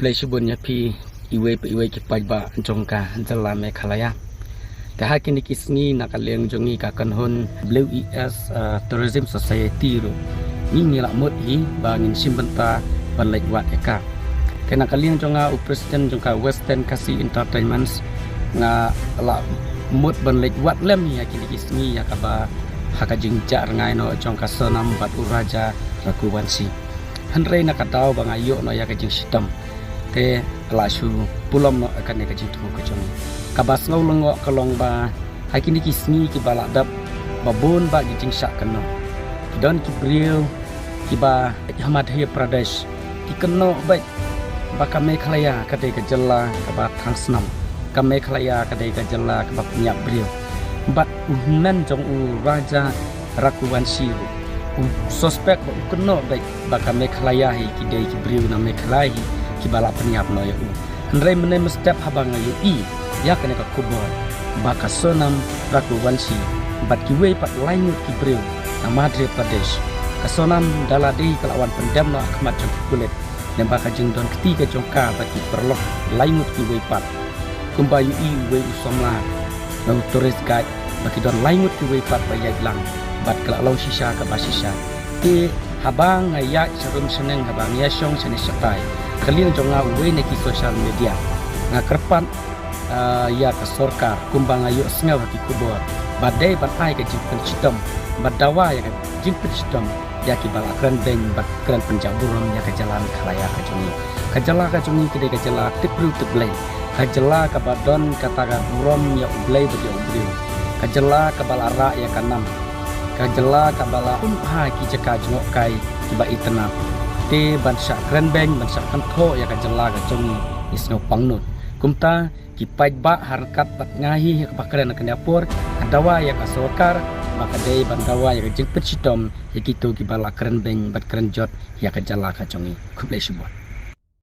kublai shibun ya pi iwe ki pajba jongka jala me khalaya ta hakini kisni nakaliang jongi ka kanhon WES Tourism Society ro ni la mot hi bangin simbenta balai wat eka kena kaliang jonga president jongka Western Kasi Entertainments nga la mot balai wat lem ya kini kisni ya kaba haka jingja ngai no jongka sonam batu raja rakuwansi hanrei nakatau bang ayo no ya kajing sitam te lasu pulam no akan ne kajing tu kajong kabas ngau lengo kalong ba hakini kisni ki balak dap babon ba jing sak keno don ki briel ki ba Madhya Pradesh ki keno baik ba kame khalaya kadai ka jalla ka ba thangsnam kame khalaya kadai ka jalla ka ba punya briel bat unan jong u raja rakuwansi suspek kena baik baka mekhlaya hi kidai ki briu na mekhlai ki bala penyap no ya handrai mene mestap habang ayu i ya kene ka kubor baka sonam rakuwansi bat ki we pat lainut ki briu na Madhya Pradesh ka sonam daladi kelawan pendam no akhmat jong kulit dan baka jeng don ketiga jongka bat ki perloh lainut ki we pat kumbayu i we usomla no tourist guide baki don lainut ki we pat bayai lang bat kalau sisa ke basisa ti habang ayak sarum seneng habang ya syong sene satai kalian jonga we neki social media nga kerpat ya ke sorkar kumbang ayo sengaw ki kubor badai batai ke jipun citom badawa ya ke jipun citom ya ki bala keren beng bat keren penjaburam ya ke jalan khalaya ke jongi ke jala ke jongi kide ke jala tipru tiplay ke jala ke badon kataga buram ya ublay bagi ubli ke jala ke balara ya kanam kajela kabala ha ki jaka jengok kai tiba itena te bansa kren beng bansa kantho ya kajela ga jongi isno pangnut kumta ki pajba harkat pat ngahi ka pakren ka dapur adawa ya ka sorkar maka dei bandawa ya jing pecitom ya kitu ki bala kren beng bat kren jot ya kajela ka jongi kublai subot